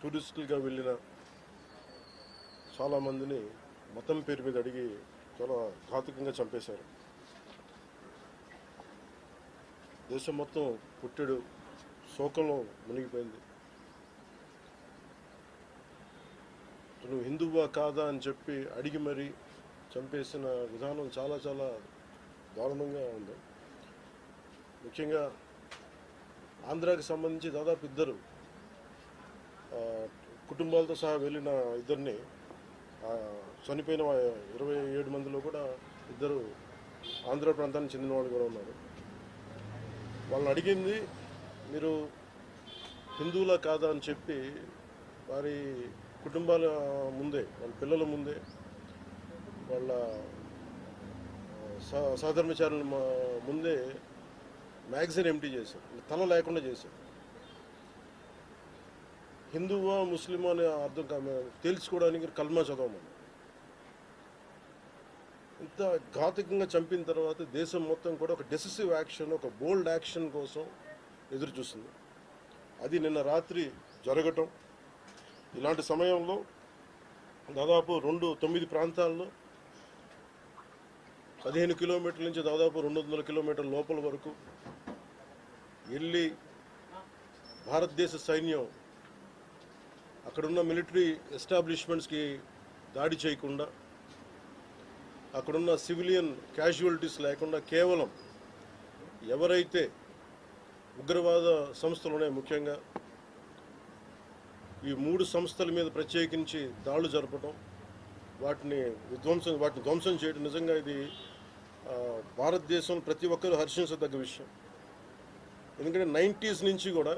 టూరిస్టులుగా వెళ్ళిన చాలామందిని మతం పేరు మీద అడిగి చాలా ఘాతుకంగా చంపేశారు. దేశం మొత్తం పుట్టెడు శోకంలో మునిగిపోయింది. నువ్వు హిందువా కాదా అని చెప్పి అడిగి మరీ చంపేసిన విధానం చాలా చాలా దారుణంగా ఉంది. ముఖ్యంగా ఆంధ్రాకి సంబంధించి దాదాపు ఇద్దరు కుటుంబాలతో సహా వెళ్ళిన ఇద్దరిని చనిపోయిన 27 మందిలో కూడా ఇద్దరు ఆంధ్ర ప్రాంతానికి చెందిన వాళ్ళు కూడా ఉన్నారు. వాళ్ళని అడిగింది మీరు హిందువులా కాదా అని చెప్పి వారి కుటుంబాల ముందే, వాళ్ళ పిల్లల ముందే, వాళ్ళ సహధర్మచారుల ముందే మ్యాగజైన్ ఎంటీ చేశారు, తల లేకుండా చేశారు. హిందువా ముస్లిమా అనే అర్థం తేల్చుకోవడానికి కల్మా చదవమని. ఇంత ఘాతుకంగా చంపిన తర్వాత దేశం మొత్తం కూడా ఒక డెసిసివ్ యాక్షన్, ఒక బోల్డ్ యాక్షన్ కోసం ఎదురు చూస్తుంది. అది నిన్న రాత్రి జరగటం. ఇలాంటి సమయంలో దాదాపు 9 ప్రాంతాల్లో 15 కిలోమీటర్ల నుంచి దాదాపు 200 కిలోమీటర్ల లోపల వరకు వెళ్ళి భారతదేశ సైన్యం అక్కడున్న మిలిటరీ ఎస్టాబ్లిష్మెంట్స్కి దాడి చేయకుండా, అక్కడున్న సివిలియన్ క్యాజువాలిటీస్ లేకుండా కేవలం ఎవరైతే ఉగ్రవాద సంస్థలు ఉన్నాయో, ముఖ్యంగా ఈ 3 సంస్థల మీద ప్రత్యేకించి దాడులు జరపడం, వాటిని ధ్వంసం చేయడం నిజంగా ఇది భారతదేశంలో ప్రతి ఒక్కరూ హర్షించదగ్గ విషయం. ఎందుకంటే 90s నుంచి కూడా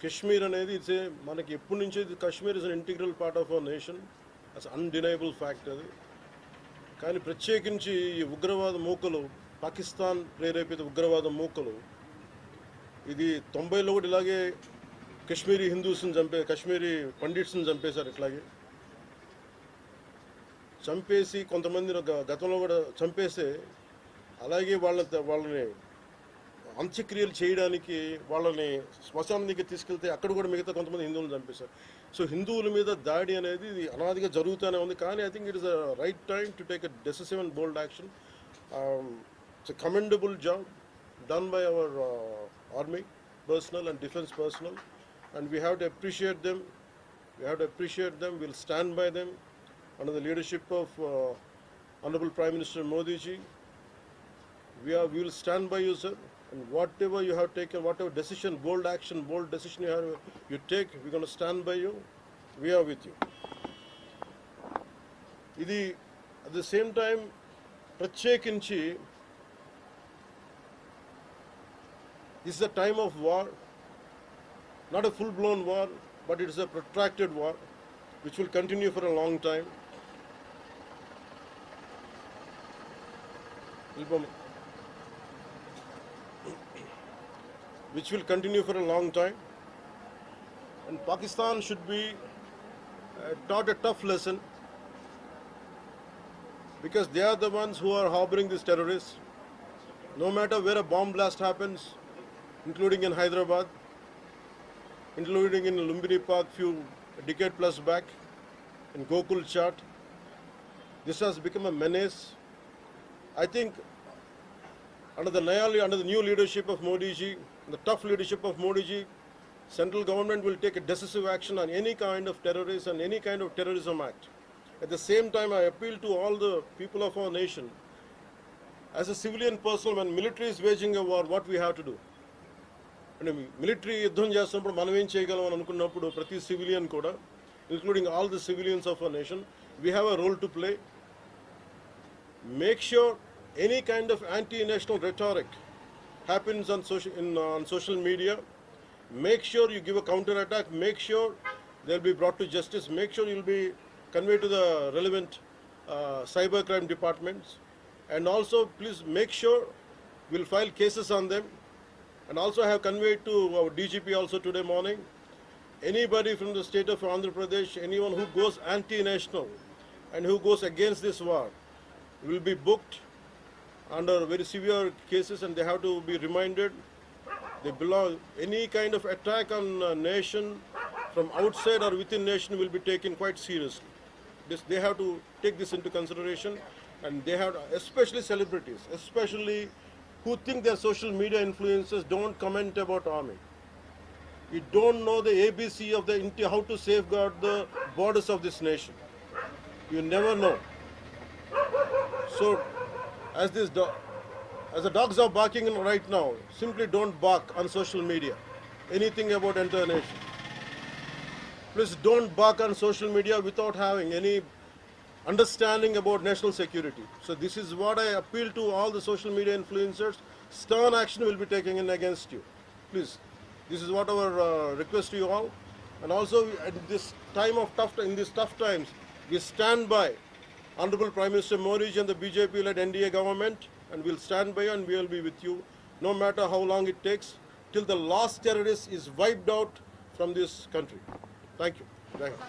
కశ్మీర్ అనేది మనకి ఎప్పటి నుంచో Kashmir is an integral part of our nation, as undeniable fact అది. కానీ ప్రత్యేకించి ఈ ఉగ్రవాద మూకలు, పాకిస్తాన్ ప్రేరేపిత ఉగ్రవాద మూకలు, ఇది 90లో కూడా ఇలాగే కశ్మీరీ హిందూస్ని కశ్మీరీ పండిట్స్ని చంపేశారు. ఇట్లాగే చంపేసి కొంతమంది గతంలో కూడా చంపేస్తే అలాగే వాళ్ళని అంత్యక్రియలు చేయడానికి వాళ్ళని శ్మశానం దగ్గర తీసుకెళ్తే అక్కడ కూడా మిగతా కొంతమంది హిందువులను చంపేశారు. సో హిందువుల మీద దాడి అనేది ఇది అనాదిగా జరుగుతూనే ఉంది. కానీ I think it is a right time to take a decisive and bold action. It's a commendable job done by our army personnel and defense personnel, and we have to appreciate them. We'll stand by them under the leadership of Honorable Prime Minister Modi ji. We will stand by you, sir, and whatever you have taken, whatever decision, bold action, bold decision you take, we're going to stand by you. We are with you. Idi at the same time ప్రత్యేకించి this is a time of war, not a full-blown war, but it is a protracted war which will continue for a long time. And Pakistan should be taught a tough lesson, because they are the ones who are harboring these terrorists. No matter where a bomb blast happens, including in Hyderabad, including in Lumbini Park a decade plus back, in Gokul Chat, this has become a menace. I think under the new leadership of Modi ji, the tough leadership of Modi ji, central government will take a decisive action on any kind of terrorism and any kind of terrorism act. At the same time, I appeal to all the people of our nation, as a civilian person, when military is waging a war, what we have to do? అంటే military యుద్ధం చేస్తున్నప్పుడు మనం ఏం చేయగలం అని అనుకున్నప్పుడు ప్రతి civilian కూడా, including all the civilians of our nation, we have a role to play. Make sure any kind of anti-national rhetoric happens on social media. Make sure you give a counter-attack. Make sure they'll be brought to justice. Make sure you'll be conveyed to the relevant cybercrime departments. And also, please make sure we'll file cases on them. And also I have conveyed to our DGP also today morning, anybody from the state of Andhra Pradesh, anyone who goes anti-national and who goes against this war will be booked under very severe cases, and they have to be reminded they belong. Any kind of attack on a nation from outside or within nation will be taken quite seriously. They have to take this into consideration, and they have, especially celebrities, especially who think they're social media influencers, don't comment about army. You don't know the ABC of how to safeguard the borders of this nation. You never know. So, as as the dogs are barking right now, simply don't bark on social media. Anything about entire nation. Please don't bark on social media without having any understanding about national security. So this is what I appeal to all the social media influencers. Stern action will be taken in against you. Please, this is what our request to you all. And also at this time of in these tough times, we stand by Honorable Prime Minister Modi and the BJP-led NDA government, and we'll stand by you and we will be with you, no matter how long it takes, till the last terrorist is wiped out from this country. Thank you. Thank you.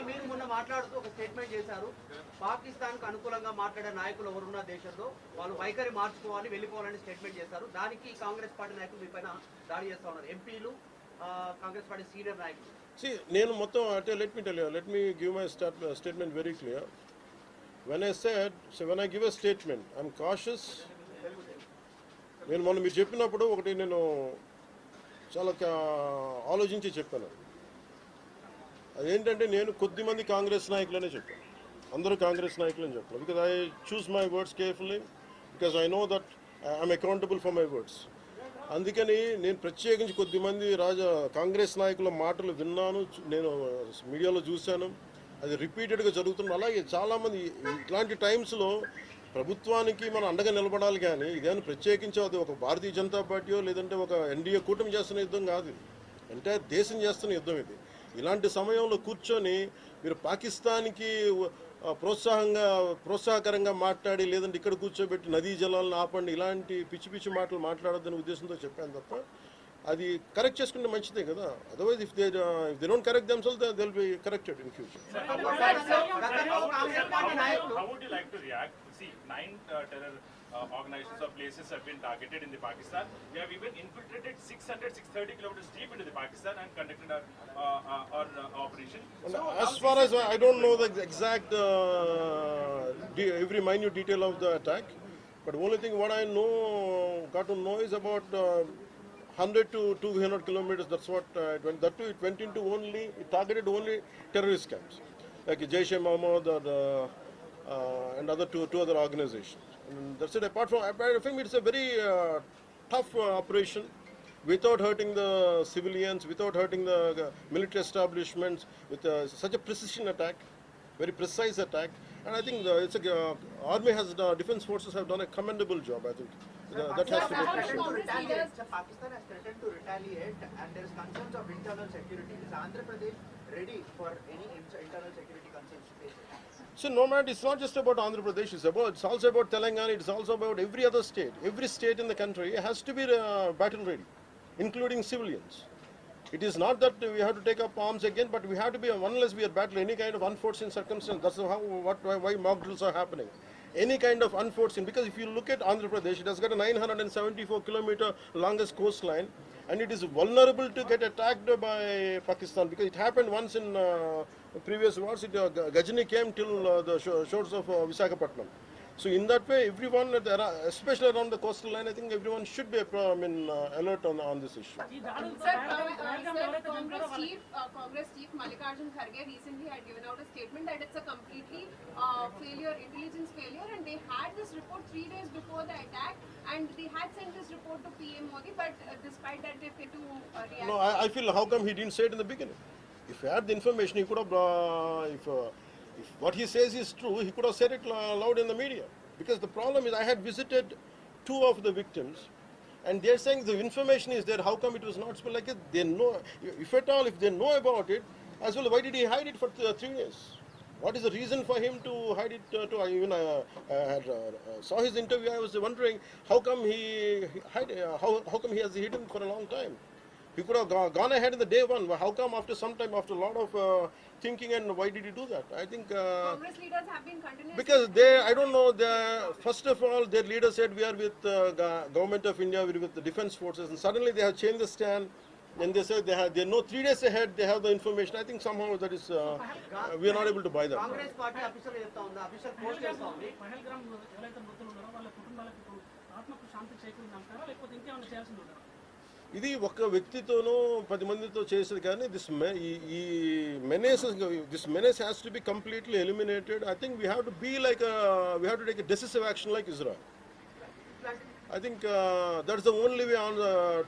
మీరు మొన్న మాట్లాడుతూ ఒక statement చేశారు, పాకిస్తాన్ కు అనుకూలంగా మాట్లాడే నాయకులు ఎవరున్న దేశంలో వాళ్ళు వైఖరి మార్చుకోవాలి, వెళ్ళిపోవాలని స్టేట్మెంట్ చేశారు. దానికి కాంగ్రెస్ పార్టీ నాయకులు మీ పైన దాడి చేస్తా ఉన్నారు, ఎంపీలు, కాంగ్రెస్ పార్టీ సీనియర్ నాయకులు. See, నేను మొత్తం అంటే let me give my statement very clear. When I give a statement, I'm cautious. నేను మొన్న మీరు చెప్పినప్పుడు ఒకటి నేను చాలా ఆలోచించి చెప్పాను. అదేంటంటే నేను కొద్దిమంది కాంగ్రెస్ నాయకులనే చెప్పాను, అందరూ కాంగ్రెస్ నాయకులని చెప్పాను. Because I choose my words carefully, because I know that I'm accountable for my words. అందుకని నేను ప్రత్యేకించి కొద్దిమంది కాంగ్రెస్ నాయకుల మాటలు విన్నాను, నేను మీడియాలో చూశాను, అది రిపీటెడ్గా జరుగుతుంది. అలాగే చాలామంది ఇట్లాంటి టైమ్స్లో ప్రభుత్వానికి మనం అండగా నిలబడాలి, కానీ ఇదేమైనా ప్రత్యేకించి అది ఒక భారతీయ జనతా పార్టీయో లేదంటే ఒక ఎన్డీఏ కూటమి చేస్తున్న యుద్ధం కాదు, ఇది అంటే దేశం చేస్తున్న యుద్ధం. ఇది ఇలాంటి సమయంలో కూర్చొని మీరు పాకిస్తాన్కి ప్రోత్సాహకరంగా మాట్లాడి లేదంటే ఇక్కడ కూర్చోబెట్టి నదీ జలాలను ఆపండి, ఇలాంటి పిచ్చి పిచ్చి మాటలు మాట్లాడొద్దనే ఉద్దేశంతో చెప్పాను తప్ప, అది కరెక్ట్ చేసుకుంటే మంచిదే కదా. Otherwise if they don't correct themselves they will be corrected in future. See, 9 terror organizations or places have been targeted in the Pakistan. We have even infiltrated 630 kilometers deep into the Pakistan and conducted our operation. So, as far as I don't know the exact every minute detail of the attack, but the only thing what I got to know is about 100 to 200 kilometers. That's what it went. That too, it went into it targeted only terrorist camps like Jaish-e-Mohammed or and two other organizations. And that's it. Apart from, I think it's a very tough operation, without hurting the civilians, without hurting the military establishments, with such a precision attack, very precise attack. And I think army defense forces have done a commendable job. I think that has to be appreciated. Pakistan has threatened to retaliate, and there is concerns of internal security. Is Andhra Pradesh ready for any internal security concerns to face it? So no matter, it's not just about Andhra Pradesh, it's also about Telangana, it's also about every other state. Every state in the country has to be battle ready, including civilians. It is not that we have to take up arms again, but we have to be, unless we are battling any kind of unforeseen circumstance. That's why mock drills are happening. Any kind of unforeseen, because if you look at Andhra Pradesh, it has got a 974-kilometer longest coastline, and it is vulnerable to get attacked by Pakistan, because it happened once in previous wars. Gajini came till the shores of Visakhapatnam. So in that way, everyone, especially around the coastal line, I think everyone should be alert on this issue. Sir, Congress Chief Mallikarjun Kharge recently had given out a statement that it's a completely intelligence failure, and they had this report 3 days before the attack, and they had sent this report to PM Modi, but despite that they failed to react. No, I feel, how come he didn't say it in the beginning? If he had the information, he could have, if what he says is true, he could have said it loud in the media. Because the problem is, I had visited 2 of the victims, and they're saying the information is there. How come it was not spoken? Like they know, if at all, if they know about it, as well, why did he hide it for 3 years? What is the reason for him to hide it? Saw his interview. I was wondering how come how come he has hidden for a long time? He could have gone ahead in the day one. How come after some time, after a lot of thinking, and why did he do that? I think Congress leaders have been continuously, because I don't know. First of all, their leader said we are with government of India, we are with the defense forces, and suddenly they have changed the stand. and they say they know 3 days ahead they have the information. I think somehow that is we are not able to buy that. Congress party official చెప్తా ఉంది, official post చేస్తా ఉంది. పహల్గామ్ ఎవరైతే మృతులు ఉన్నారో వాళ్ళ కుటుంబాలకు ఇప్పుడు ఆత్మకు శాంతి చేకూరిందంటారా లేకపోతే ఇంకేమైనా చేయాల్సింది ఉందా? ఇది ఒక వ్యక్తితోనో 10 మందితో చేసేది కానీ ఈ menace has to be completely eliminated. I think we have to be like we have to take a decisive action like Israel. I think that's the only way on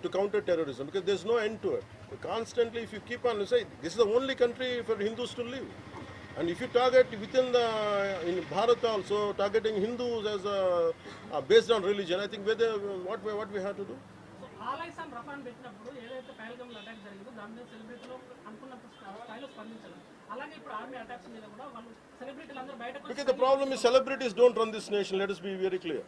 to counter terrorism, because there's no end to it. Constantly, if you keep on saying this is the only country for Hindus to live, and if you target within in Bharat also targeting Hindus as based on religion, I think what we have to do. So ఆలైస్ and రఫాన్ పెట్టినప్పుడు ఏదైతే Pahalgam attack జరిగిందో దాని మీద సెలబ్రిటీలు అనుకున్న స్థాయిలో స్పందించారు. అలాగే ఇప్పుడు ఆర్మీ అటాక్స్ మీద కూడా వాళ్ళు సెలబ్రిటీలు అందరూ బయటకు Because the problem is celebrities don't run this nation. Let us be very clear.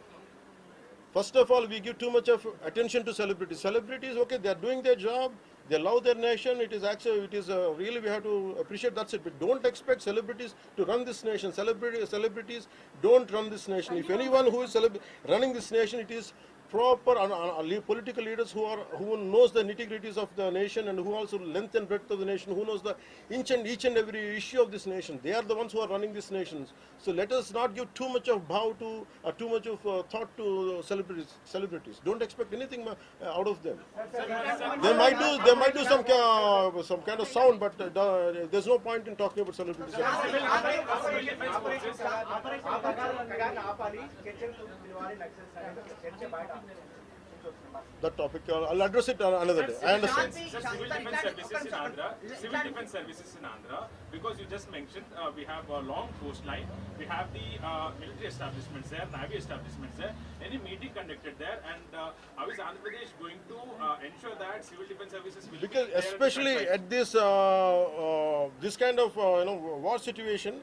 First of all, we give too much of attention to celebrities. Celebrities, okay, they are doing their job. They love their nation. It is actually, really we have to appreciate. That's it. But don't expect celebrities to run this nation. Celebrities don't run this nation. If anyone who is running this nation, it is proper political leaders who knows the nitty-gritties of the nation, and who also length and breadth of the nation, who knows the each and every issue of this nation. They are the ones who are running this nation. So let us not give too much of too much of thought to celebrities. Don't expect anything out of them. They might do some kind of sound, but there's no point in talking about celebrities. That topic, I'll address it another day. I understand. Civil defense services in Andhra, because you just mentioned we have a long coastline, we have the military establishments there, navy establishments there. Any meeting conducted there, and how is Andhra Pradesh going to ensure that civil defense services will Because be there especially at this this kind of war situation,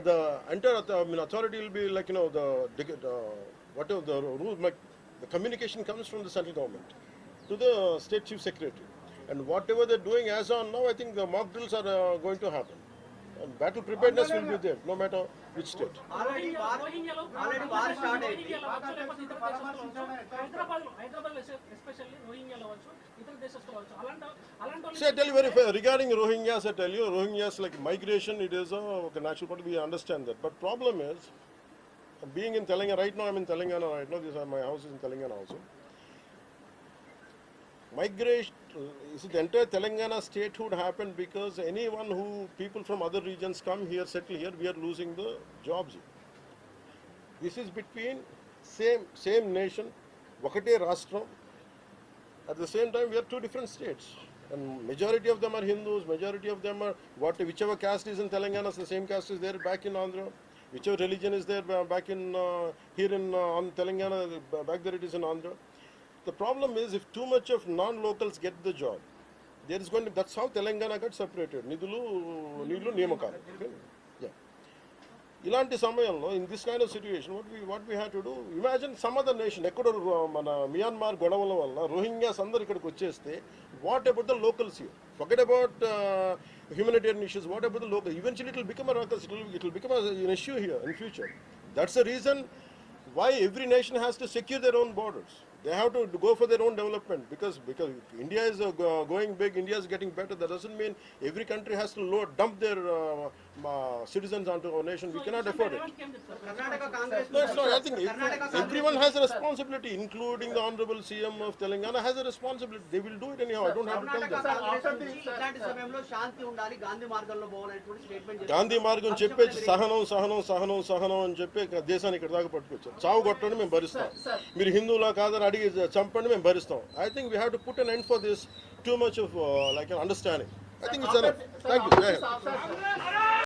the entire authority will be like whatever the rules. The communication comes from the central government to the state chief secretary, and whatever they're doing as on now, I think the mock drills are going to happen, and battle preparedness will be there no matter which state. Already war start అయింది. Hyderabad especially రోహింగ్యాలో వచ్చు, ఇతర దేశస్తులు వచ్చు. అలాంటి So I tell you very fair regarding Rohingyas. I tell you, Rohingyas, like migration, it is a natural part. We understand that, but problem is, being in Telangana right now, I'm in Telangana right now. My house is in Telangana also. Migration, the entire Telangana statehood happened because people from other regions come here, settle here, we are losing the jobs here. This is between same nation, Vakate Rashtra. At the same time, we are two different states, and majority of them are Hindus. Majority of them are whichever caste is in Telangana, the same caste is there back in Andhra. Whichever religion is there back in here in on Telangana, back there it is in Andhra. The problem is, if too much of non-locals get the job, there is going to. That's how Telangana got separated. Nidulu Niyamakalu. Yeah. Ilanti samayamlo, in this kind of situation, what we have to do? Imagine some other nation, Ecuador, Myanmar, Godavalu valla, Rohingyas andaru ikkadiki vacheste. What about the locals here? Forget about humanitarian issues. What about the local? Eventually, it will become a ruckus. It will become an issue here in future. That's the reason why every nation has to secure their own borders. They have to go for their own development, because India is going big, India is getting better. That doesn't mean every country has to dump their citizens onto our nation. We cannot afford it. Karnataka Congress No, it's not. I think everyone has a responsibility, including the Honorable CM of Telangana has a responsibility. They will do it anyhow. I don't have to tell Karnataka them. Congress నుంచి ఇట్లాంటి సమయంలో శాంతి ఉండాలి, గాంధీ మార్గంలో పోవాలనేటువంటి statement చేశారు. గాంధీ మార్గం చెప్పేసి సహనం అని చెప్పి దేశాన్ని ఇక్కడ దాకా పట్టుకొచ్చారు. చావు కొట్టండి మేము భరిస్తాం, మీరు హిందువులా కాదని అడిగి చంపండి మేము భరిస్తాం. I think we have to put an end for this too much of like an understanding. I think it's enough. Thank you.